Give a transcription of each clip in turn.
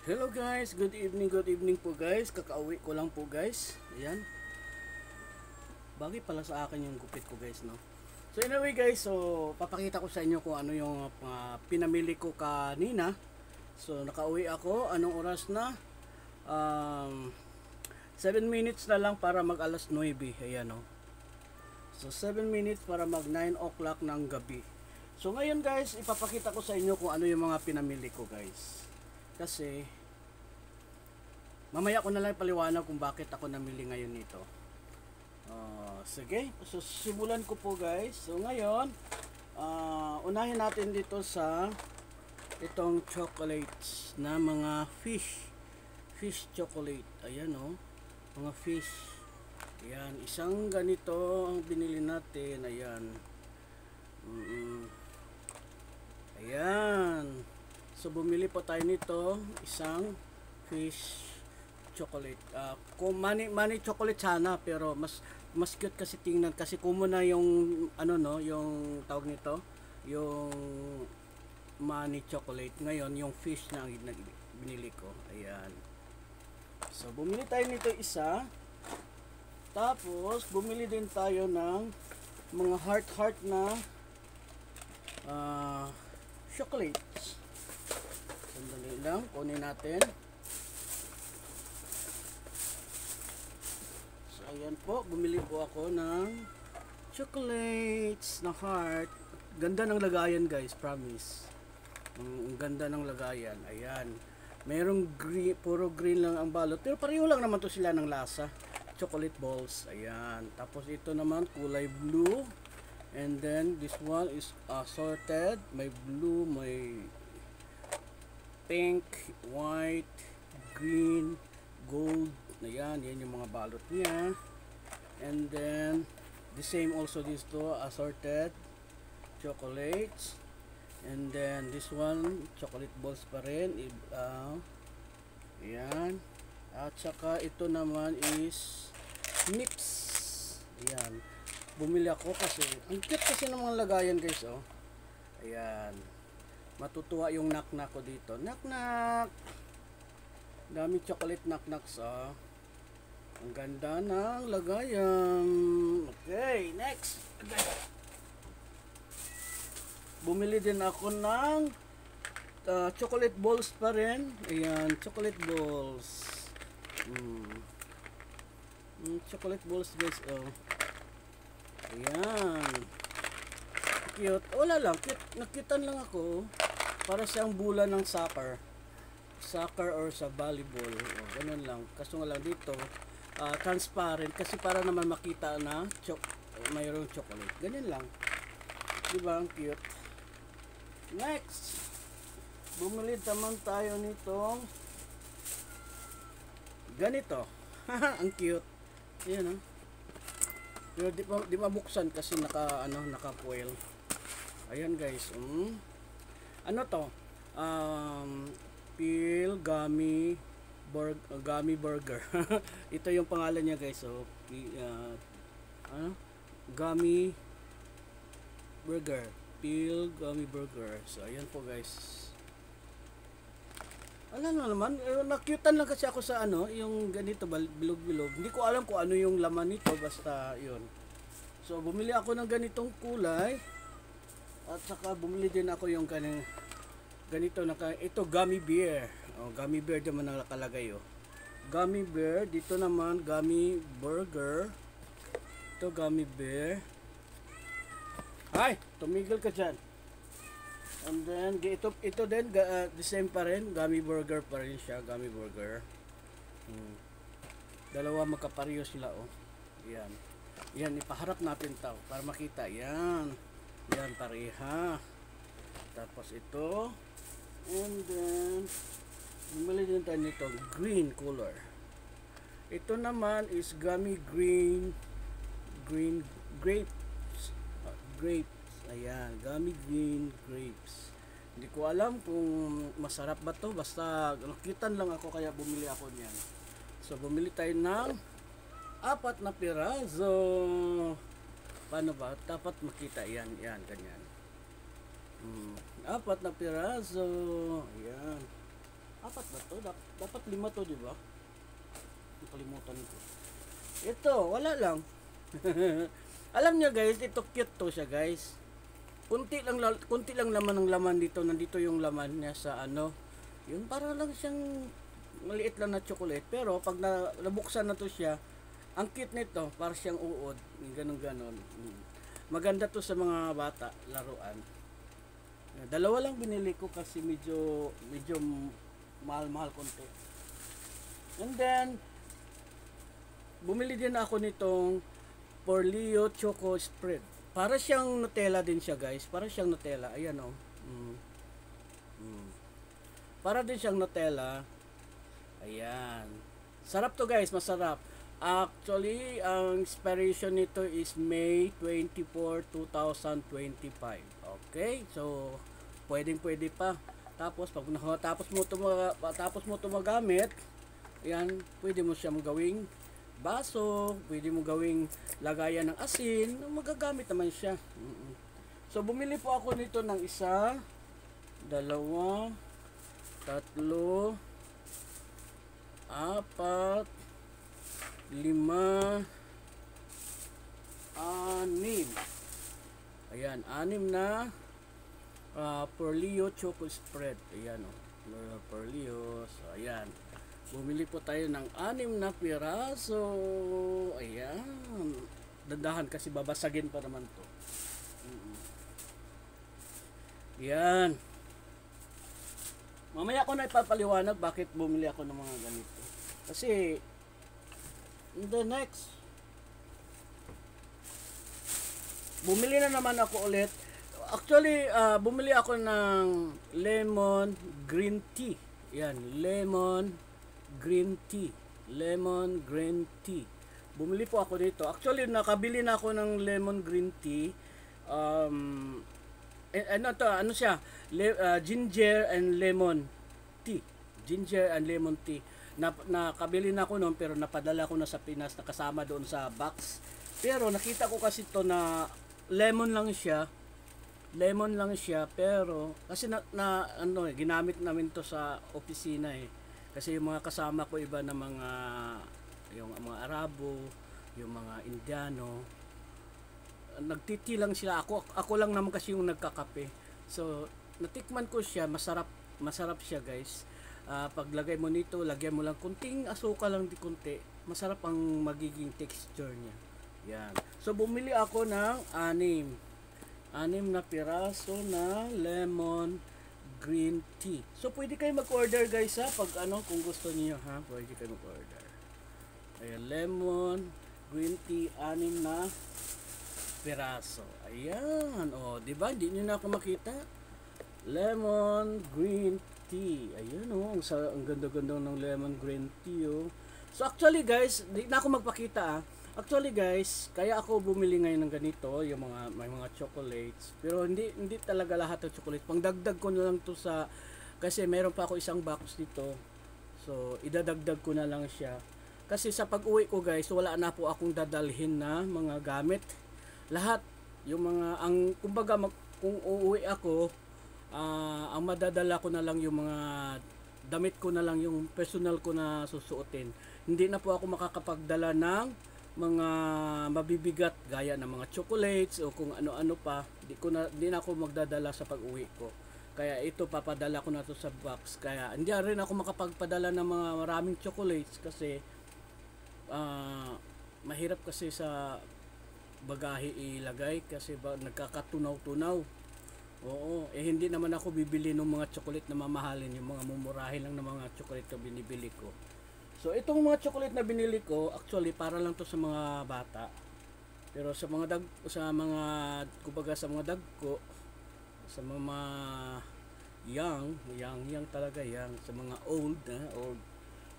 Hello guys, good evening po guys. Kakauwi ko lang po guys. Ayan. Bagay pala sa akin yung gupit ko guys, no. So anyway guys, so papakita ko sa inyo kung ano yung pinamili ko kanina. So nakauwi ako, anong oras na? 7 minutes na lang para mag alas 9. Ayan, no. So 7 minutes para mag 9 o'clock ng gabi. So ngayon guys, ipapakita ko sa inyo kung ano yung mga pinamili ko guys. Kasi mamaya ko na lang paliwanag kung bakit ako namili ngayon nito. Sige, so simulan ko po guys. So ngayon, unahin natin dito sa itong chocolates na mga fish chocolate. Ayan o, mga fish. Ayan, isang ganito ang binili natin. Ayan. Ayan. So bumili po tayo nito, isang fish chocolate. Kung money chocolate sana, pero mas cute kasi tingnan kasi common na yung ano no, yung tawag nito, yung money chocolate. Ngayon yung fish na binili ko. Ayan. So bumili tayo nito isa. Tapos bumili din tayo ng mga heart na chocolates. Sandali lang, kunin natin. So ayan po, bumili po ako ng chocolates na heart. Ganda ng lagayan guys, promise. Ang ganda ng lagayan. Ayan. Merong green, puro green lang ang balot, pero pareho lang naman to sila ng lasa. Chocolate balls. Ayan. Tapos ito naman kulay blue. And then this one is assorted. May blue, may pink, white, green, gold. Ayan, yan yung mga balot niya. And then the same also these two assorted chocolates. And then this one chocolate balls pa rin. Ayan. At saka ito naman is nips. Ayan. Bumili ako kasi ang cute kasi ng mga lagayan guys, oh. Ayan. Matutuwa yung knock-knock ko dito. Knock-knock. Dami chocolate knock-knocks, oh. Ang ganda ng lagayan. Okay, next. Bumili din ako ng chocolate balls pa rin. Ayan, chocolate balls. Chocolate balls guys, oh. Ayan. Cute. Wala lang, cute. Nakitan lang ako. Para siyang bola ng soccer or sa volleyball. O, ganun lang. Kaso nga lang dito, transparent. Kasi para naman makita na mayroong chocolate. Ganun lang. Diba? Ang cute. Next. Bumili naman tayo nitong ganito. Ang cute. Ayan, oh. Pero di mabuksan kasi naka-foil. Ayan guys. Ano to? Peel Gummy Burger. Ito yung pangalan niya guys. So, Gummy Burger. Peel Gummy Burger. So, ayan po guys. Alam na naman, nakyutan lang kasi ako sa yung ganito, bilog-bilog. Hindi ko alam kung ano yung laman nito, basta yun. So, bumili ako ng ganitong kulay. At saka bumili din ako yung ganito, ito gummy bear. Gummy bear naman nakalagay, oh. Gummy bear, dito naman gummy burger. Ito gummy bear. Ay, tumigil ka dyan. And then ito din the same pa rin, gummy burger pa rin siya, gummy burger. Dalawa magkapareho sila, oh. Yan. Yan, ipaharap natin tao para makita. Yan. Yan pareha. Tapos ito. And then bumili din tayo nito, green color. Ito naman is gummy green grapes. Grapes. Ayan, gummy green grapes. Hindi ko alam kung masarap ba to, basta nakitan lang ako kaya bumili ako niyan. So bumili tayo ng 4 na piraso. Paano ba? Dapat makita yan, ganyan. 4 na piraso. Ayan. 4 ba to? Dapat 5 to, di ba? Nakalimutan ko. Ito, wala lang. Alam niyo guys, ito cute to siya guys. Kunti lang laman ng laman dito. Nandito yung laman niya sa ano. Yung para lang siyang maliit lang na chocolate. Pero pag nabuksan na to siya, ang cute nito, para siyang uod. Ganon. Maganda to sa mga bata, laruan. Dalawa lang binili ko kasi medyo mahal-mahal konti. And then, bumili din ako nitong Forleo Choco Spread. Para siyang Nutella din siya guys. Para siyang Nutella. Ayan o. Para din siyang Nutella. Ayan. Sarap to guys. Masarap. Actually, ang expiration nito is May 24, 2025. Okay? So, pwede pa. Tapos, pag tapos mo ito magamit, ayan, pwede mo siyang gawing baso, pwede mo gawing lagayan ng asin, magagamit naman siya. So, bumili po ako nito ng 1, 2, 3, 4, 5, 6. Ayan, 6 na Forleo Choco Spread. Ayan o. Forleo. So, ayan. Bumili po tayo ng 6 na piraso. Ayan. Dandahan kasi babasagin pa naman to. Ayan. Mamaya ko na ipapaliwanag bakit bumili ako ng mga ganito. Kasi the next, bumili na naman ako ulit. Actually, bumili ako ng lemon green tea. Yan, lemon green tea. Bumili po ako dito. Actually, nakabili na ako ng lemon green tea. Ano siya? Ginger and lemon tea. Nakabili na ako noon pero napadala ko na sa Pinas, nakasama doon sa box. Pero nakita ko kasi to na lemon lang siya pero kasi ginamit namin to sa opisina kasi yung mga kasama ko iba na yung mga Arabo, yung mga Indiano, nagtiti lang sila. Ako lang naman kasi yung nagkakape. So natikman ko siya, masarap siya guys. Paglagay mo nito, lagyan mo lang kunting asukal lang, di kunti, masarap ang magiging texture niya. Yan. So bumili ako ng 6 na piraso na lemon green tea. So pwede kayo mag-order guys pag kung gusto niyo pwede kayo mag-order. Ayan, lemon green tea 6 na piraso. Ayan, di ba? Hindi niyo na ako makita. Lemon green tea. Ayan ang ganda-ganda ng lemon green tea So actually guys, di na ako magpakita Actually guys, kaya ako bumili ngayon ng ganito, yung may mga chocolates. Pero hindi talaga lahat ng chocolate. Pangdagdag ko na lang to kasi meron pa ako isang box dito. So idadagdag ko na lang siya. Kasi sa pag-uwi ko guys, wala na po akong dadalhin na mga gamit. Lahat yung kumbaga kung uuwi ako, ang madadala ko na lang yung mga damit ko na lang, yung personal ko na susuotin. Hindi na po ako makakapagdala ng mga mabibigat gaya ng mga chocolates o kung ano-ano pa. Di na ako magdadala sa pag-uwi ko. Kaya ito, papadala ko na to sa box. Kaya hindi rin ako makapagpadala ng mga maraming chocolates kasi mahirap kasi sa bagahe ilagay kasi nagkakatunaw-tunaw. Oo, hindi naman ako bibili ng mga chocolate na mamahalin, yung mga mumurahin lang ng mga chocolate na binibili ko. So itong mga chocolate na binili ko, actually para lang to sa mga bata. Pero sa mga kumbaga sa mga dagko, sa mga young talaga, sa mga old.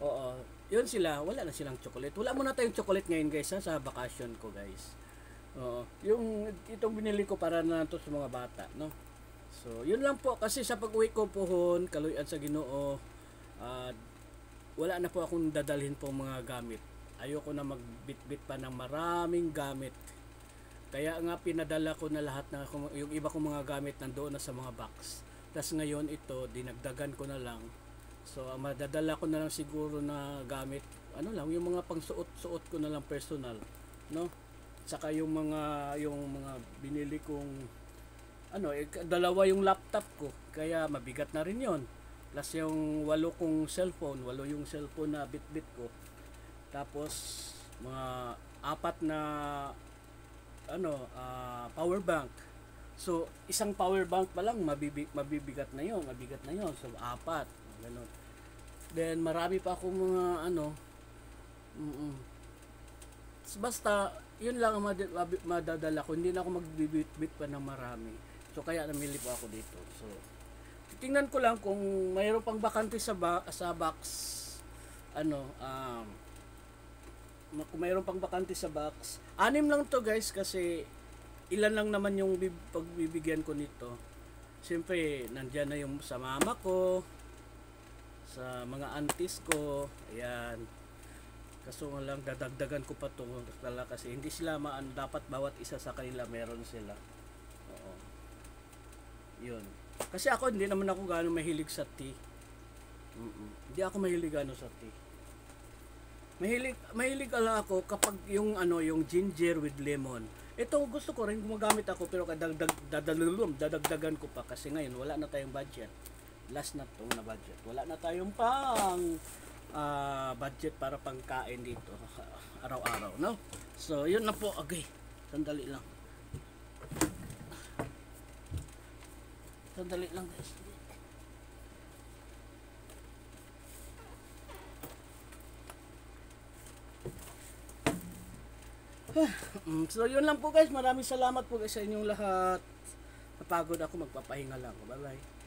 Oo, yun sila, wala na silang chocolate. Wala muna tayong chocolate ngayon guys sa vacation ko guys. Oo, itong binili ko para na to sa mga bata, no? So, yun lang po kasi sa pag-uwi ko pohon, kaluyan sa Ginoo, wala na po akong dadalhin po mga gamit. Ayoko na magbitbit pa ng maraming gamit. Kaya nga pinadala ko na lahat yung iba kong mga gamit nandoon na sa mga box. Tapos ngayon ito, dinagdagan ko na lang So ang madadala ko na lang siguro na gamit, ano lang, yung mga pangsuot-suot ko na lang personal, no? Saka yung mga binili kong ano, dalawa yung laptop ko, kaya mabigat na rin 'yon. Plus yung walo yung cellphone na Bitbit ko. Tapos mga apat na power bank. So isang power bank pa lang mabibigat na 'yon, mabigat na 'yon. So apat, ganun. Then marami pa akong mga mm basta yun lang ang madadala ko, hindi na ako magbibit-bit pa ng marami. So kaya namili po ako dito. So tingnan ko lang kung mayroon pang bakante sa box, ano kung mayroon pang bakante sa box. 6 lang to guys, kasi ilan lang naman yung pagbibigyan ko nito. Siyempre nandiyan na yung sa mama ko, sa mga aunties ko, ayan. Kaso nga lang dadagdagan ko pa to kasi hindi sila dapat bawat isa sa kanila meron sila. Oo. Yun. Kasi ako hindi naman ako gaano mahilig sa tea. Hindi ako mahilig gaano sa tea. Mahilig lang ako kapag yung ginger with lemon. Ito gusto ko rin, gumagamit ako, pero dadagdagan ko pa kasi ngayon wala na tayong budget. Last na to na budget. Wala na tayong budget para pangkain dito araw-araw, no? So yun na po. Okay, sandali lang guys. So yun lang po guys, maraming salamat po guys sa inyong lahat. Napagod ako, magpapahinga lang. Bye bye.